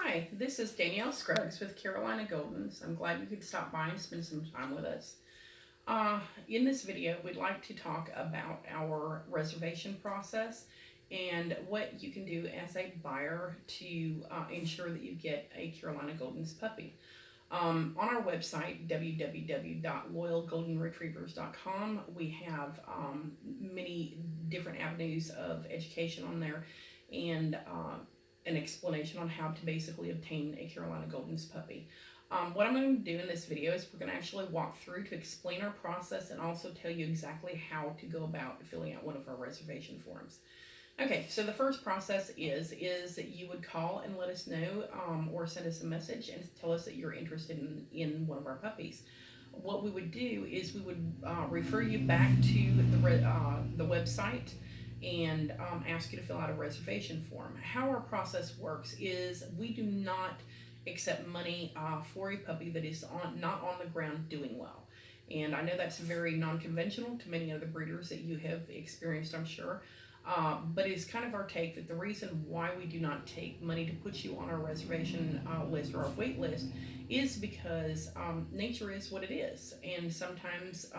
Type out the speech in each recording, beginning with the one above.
Hi, this is Danielle Scruggs with Carolina Goldens. I'm glad you could stop by and spend some time with us. Uh, in this video, we'd like to talk about our reservation process and what you can do as a buyer to ensure that you get a Carolina Goldens puppy. On our website, www.loyalgoldenretrievers.com, we have many different avenues of education on there and an explanation on how to basically obtain a Carolina Goldens puppy. What I'm going to do in this video is we're going to actually walk through to explain our process and also tell you exactly how to go about filling out one of our reservation forms. Okay, so the first process is that you would call and let us know or send us a message and tell us that you're interested in one of our puppies. What we would do is we would refer you back to the website and ask you to fill out a reservation form. How our process works is we do not accept money for a puppy that is not on the ground doing well. And I know that's very non-conventional to many other breeders that you have experienced, I'm sure. But it's kind of our take that the reason why we do not take money to put you on our reservation list or our wait list is because nature is what it is. And sometimes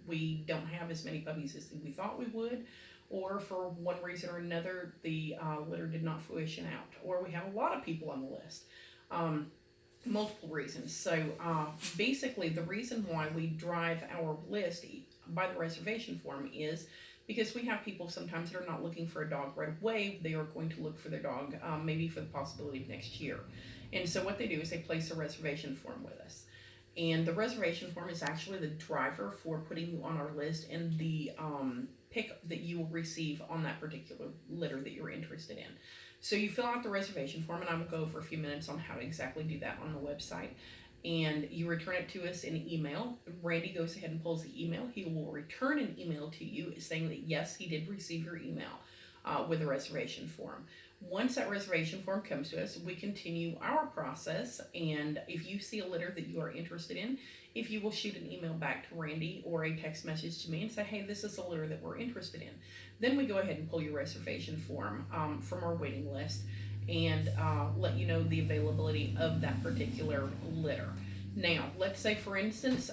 we don't have as many puppies as we thought we would, or for one reason or another, the litter did not fruition out, or we have a lot of people on the list. Multiple reasons. So basically, the reason why we drive our list by the reservation form is because we have people sometimes that are not looking for a dog right away. They are going to look for their dog maybe for the possibility of next year. And so what they do is they place a reservation form with us. And the reservation form is actually the driver for putting you on our list and the pick that you will receive on that particular litter that you're interested in. So you fill out the reservation form, and I will go over a few minutes on how to exactly do that on the website. And you return it to us in email. Randy goes ahead and pulls the email. He will return an email to you saying that yes, he did receive your email with a reservation form. Once that reservation form comes to us, we continue our process. And if you see a litter that you are interested in, if you will shoot an email back to Randy or a text message to me and say, hey, this is a litter that we're interested in, then we go ahead and pull your reservation form from our waiting list and let you know the availability of that particular litter. Now, let's say, for instance,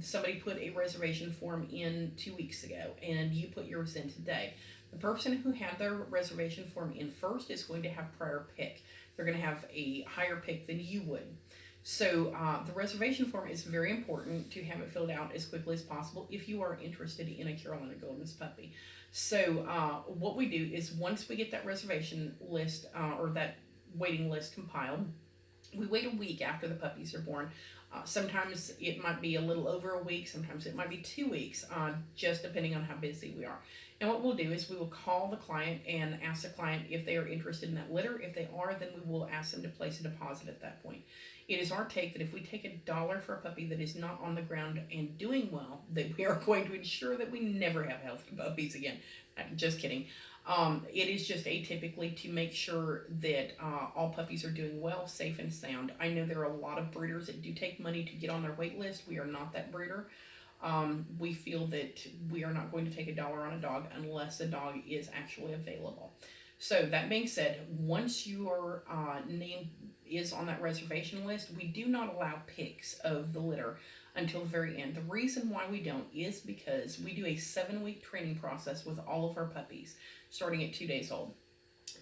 somebody put a reservation form in 2 weeks ago and you put yours in today. The person who had their reservation form in first is going to have prior pick. They're going to have a higher pick than you would. So the reservation form is very important to have it filled out as quickly as possible if you are interested in a Carolina Goldens puppy. So what we do is once we get that reservation list or that waiting list compiled, we wait a week after the puppies are born. Sometimes it might be a little over a week, sometimes it might be 2 weeks, just depending on how busy we are. And what we'll do is we will call the client and ask the client if they are interested in that litter. If they are, then we will ask them to place a deposit at that point. It is our take that if we take $1 for a puppy that is not on the ground and doing well, that we are going to ensure that we never have healthy puppies again. Just kidding. It is just atypically to make sure that all puppies are doing well, safe, and sound. I know there are a lot of breeders that do take money to get on their wait list. We are not that breeder. We feel that we are not going to take $1 on a dog unless the dog is actually available. So that being said, once your name is on that reservation list, we do not allow pics of the litter until the very end. The reason why we don't is because we do a 7-week training process with all of our puppies, starting at 2 days old.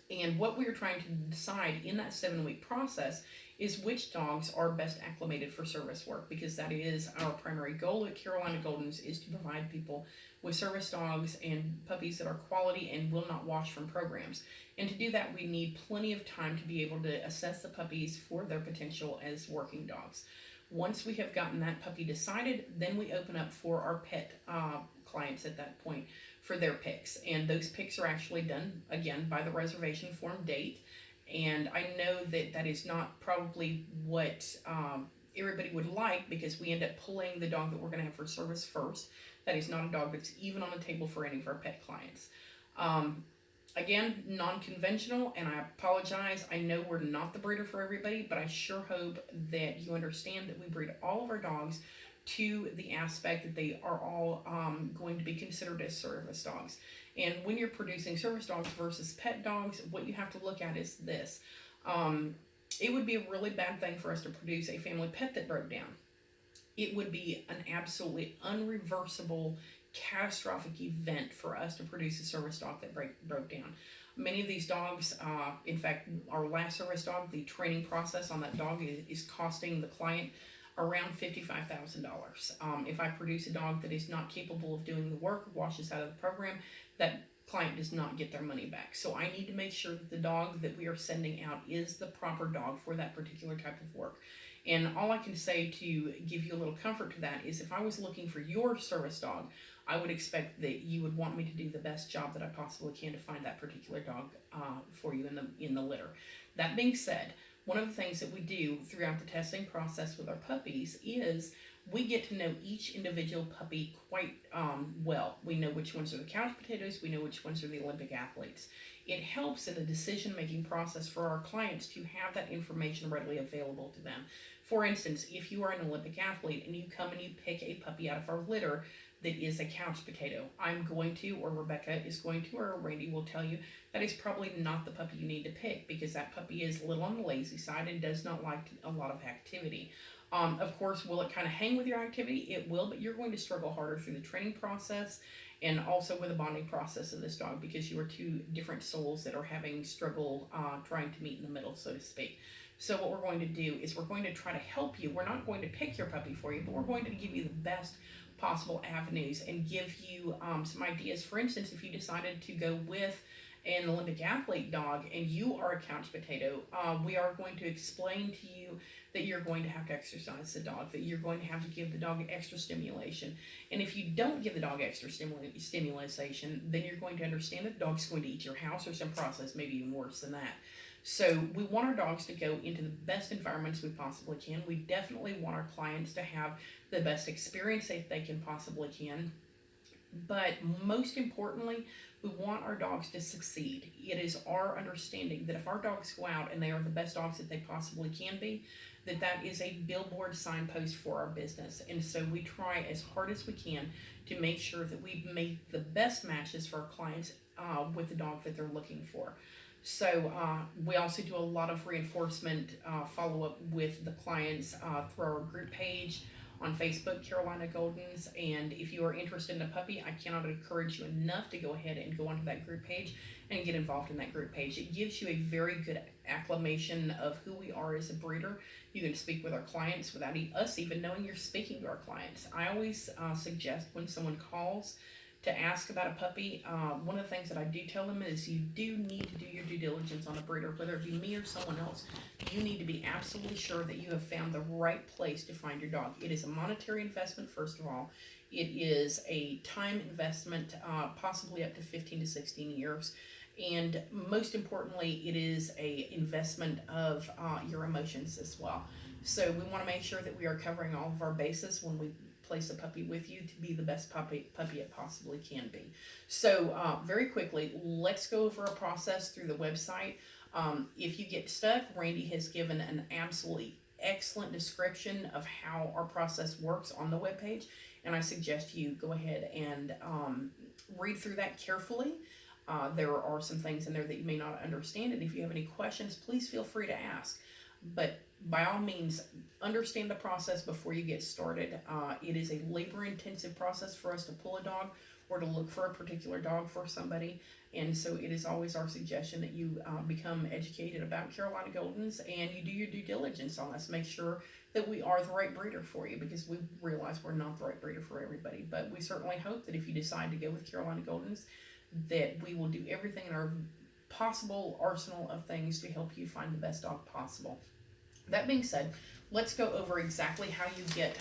And what we are trying to decide in that 7-week process is which dogs are best acclimated for service work, because that is our primary goal at Carolina Goldens, is to provide people with service dogs and puppies that are quality and will not wash from programs. And to do that, we need plenty of time to be able to assess the puppies for their potential as working dogs. Once we have gotten that puppy decided, then we open up for our pet clients at that point for their picks. And those picks are actually done, again, by the reservation form date. And I know that that is not probably what everybody would like, because we end up pulling the dog that we're going to have for service first. That is not a dog that's even on the table for any of our pet clients. Again, non-conventional, and I apologize. I know we're not the breeder for everybody, but I sure hope that you understand that we breed all of our dogs to the aspect that they are all going to be considered as service dogs. And when you're producing service dogs versus pet dogs, what you have to look at is this. It would be a really bad thing for us to produce a family pet that broke down. It would be an absolutely unreversible, catastrophic event for us to produce a service dog that broke down. Many of these dogs, in fact, our last service dog, the training process on that dog is costing the client around $55,000. If I produce a dog that is not capable of doing the work, washes out of the program, that client does not get their money back. So I need to make sure that the dog that we are sending out is the proper dog for that particular type of work. And all I can say to give you a little comfort to that is if I was looking for your service dog, I would expect that you would want me to do the best job that I possibly can to find that particular dog for you in the litter. That being said, one of the things that we do throughout the testing process with our puppies is we get to know each individual puppy quite well. We know which ones are the couch potatoes. We know which ones are the Olympic athletes. It helps in the decision-making process for our clients to have that information readily available to them. For instance, if you are an Olympic athlete and you come and you pick a puppy out of our litter that is a couch potato, I'm going to, or Rebecca is going to, or Randy will tell you that is probably not the puppy you need to pick because that puppy is a little on the lazy side and does not like a lot of activity. Of course, will it kind of hang with your activity? It will, but you're going to struggle harder through the training process and also with the bonding process of this dog because you are two different souls that are having struggle trying to meet in the middle, so to speak. So what we're going to do is we're going to try to help you. We're not going to pick your puppy for you, but we're going to give you the best possible avenues and give you some ideas. For instance, if you decided to go with an Olympic athlete dog and you are a couch potato, we are going to explain to you that you're going to have to exercise the dog, that you're going to have to give the dog extra stimulation. And if you don't give the dog extra stimulation, then you're going to understand that the dog's going to eat your house or some process, maybe even worse than that. So we want our dogs to go into the best environments we possibly can. We definitely want our clients to have the best experience that they can possibly can. But most importantly, we want our dogs to succeed. It is our understanding that if our dogs go out and they are the best dogs that they possibly can be, that is a billboard signpost for our business. And so we try as hard as we can to make sure that we make the best matches for our clients with the dog that they're looking for. So we also do a lot of reinforcement follow-up with the clients through our group page on Facebook, Carolina Goldens. And if you are interested in a puppy, I cannot encourage you enough to go ahead and go onto that group page and get involved in that group page. It gives you a very good acclamation of who we are as a breeder. You can speak with our clients without us even knowing you're speaking to our clients. I always suggest when someone calls to ask about a puppy, one of the things that I do tell them is you do need to do your due diligence on a breeder, whether it be me or someone else. You need to be absolutely sure that you have found the right place to find your dog. It is a monetary investment, first of all. It is a time investment, possibly up to 15 to 16 years. And most importantly, it is a investment of your emotions as well. So we want to make sure that we are covering all of our bases when we place a puppy with you to be the best puppy it possibly can be. So very quickly, let's go over a process through the website. If you get stuck, Randy has given an absolutely excellent description of how our process works on the webpage, and I suggest you go ahead and read through that carefully. There are some things in there that you may not understand, and if you have any questions, please feel free to ask. But by all means, understand the process before you get started. It is a labor-intensive process for us to pull a dog or to look for a particular dog for somebody. And so it is always our suggestion that you become educated about Carolina Goldens and you do your due diligence on us. Make sure that we are the right breeder for you, because we realize we're not the right breeder for everybody. But we certainly hope that if you decide to go with Carolina Goldens, that we will do everything in our possible arsenal of things to help you find the best dog possible. That being said, let's go over exactly how you get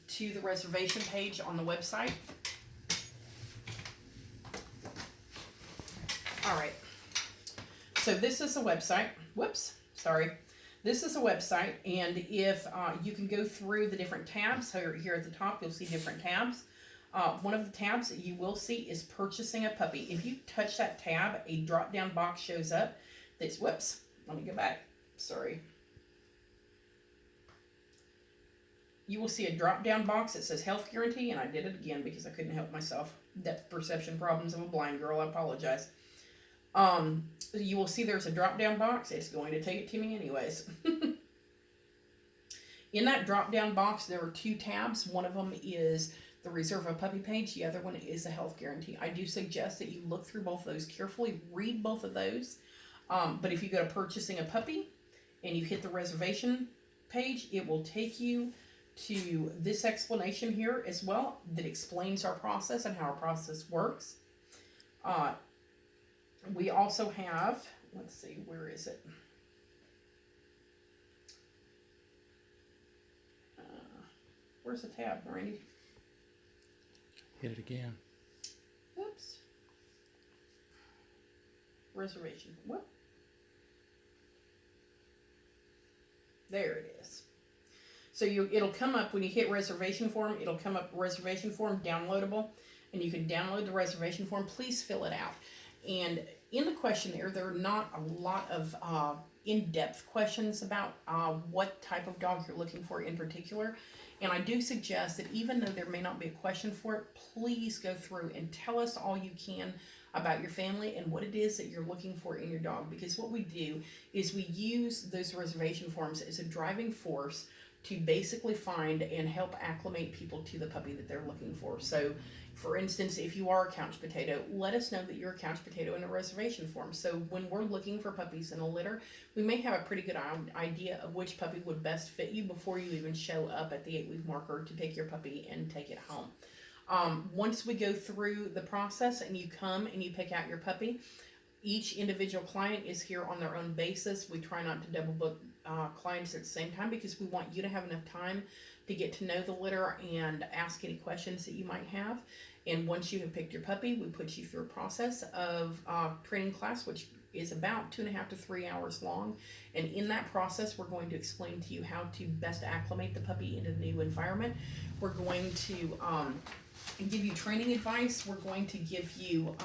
to the reservation page on the website. All right. So this is a website. This is a website, and if you can go through the different tabs. So here at the top, you'll see different tabs. One of the tabs that you will see is purchasing a puppy. If you touch that tab, a drop-down box shows up. Let me go back. Sorry. You will see a drop-down box that says health guarantee, and I did it again because I couldn't help myself. Depth perception problems of a blind girl, I apologize. You will see there's a drop down box. It's going to take it to me anyways. In that drop down box, there are two tabs. One of them is the Reserve a Puppy page. The other one is the Health Guarantee. I do suggest that you look through both of those carefully, read both of those. But if you go to purchasing a puppy and you hit the reservation page, it will take you to this explanation here as well that explains our process and how our process works. We also have, let's see, where is it? Where's the tab, Randy? Hit it again. Oops. Reservation. What? There it is. So it'll come up when you hit reservation form. It'll come up reservation form downloadable, and you can download the reservation form. Please fill it out. And in the questionnaire, there are not a lot of in-depth questions about what type of dog you're looking for in particular. And I do suggest that even though there may not be a question for it, please go through and tell us all you can about your family and what it is that you're looking for in your dog. Because what we do is we use those reservation forms as a driving force to basically find and help acclimate people to the puppy that they're looking for. So, for instance, if you are a couch potato, let us know that you're a couch potato in a reservation form. So when we're looking for puppies in a litter, we may have a pretty good idea of which puppy would best fit you before you even show up at the 8-week marker to pick your puppy and take it home. Once we go through the process and you come and you pick out your puppy, each individual client is here on their own basis. We try not to double book clients at the same time because we want you to have enough time to get to know the litter and ask any questions that you might have. And once you have picked your puppy, we put you through a process of training class, which is about 2.5 to 3 hours long. And in that process, we're going to explain to you how to best acclimate the puppy into the new environment. We're going to give you training advice. We're going to give you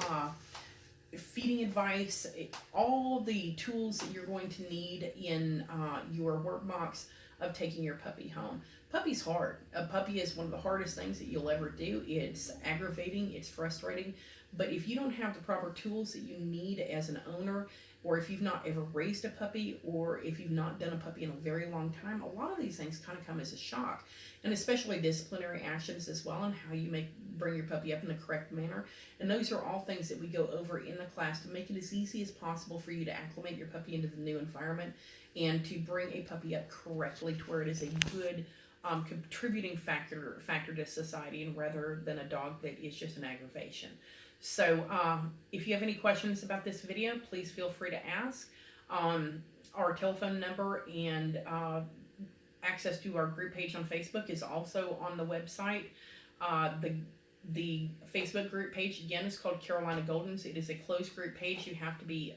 feeding advice, all the tools that you're going to need in your workbox of taking your puppy home. Puppy's hard. A puppy is one of the hardest things that you'll ever do. It's aggravating, it's frustrating, but if you don't have the proper tools that you need as an owner, or if you've not ever raised a puppy, or if you've not done a puppy in a very long time, a lot of these things kind of come as a shock. And especially disciplinary actions as well, and how you bring your puppy up in the correct manner. And those are all things that we go over in the class to make it as easy as possible for you to acclimate your puppy into the new environment and to bring a puppy up correctly to where it is a good contributing factor to society, and rather than a dog that is just an aggravation. So if you have any questions about this video, please feel free to ask. Our telephone number and access to our group page on Facebook is also on the website. The Facebook group page, again, is called Carolina Goldens. It is a closed group page. You have to be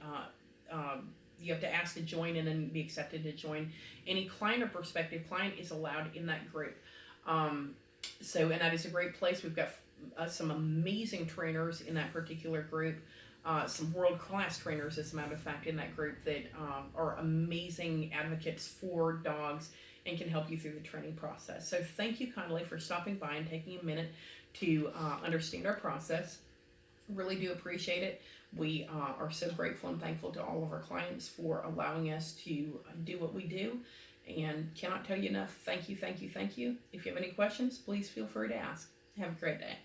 you have to ask to join and then be accepted to join. Any client or prospective client is allowed in that group. And that is a great place. We've got some amazing trainers in that particular group. Some world-class trainers, as a matter of fact, in that group that are amazing advocates for dogs and can help you through the training process. So thank you kindly for stopping by and taking a minute to understand our process. Really do appreciate it. We are so grateful and thankful to all of our clients for allowing us to do what we do, and cannot tell you enough. Thank you, thank you, thank you. If you have any questions, please feel free to ask. Have a great day.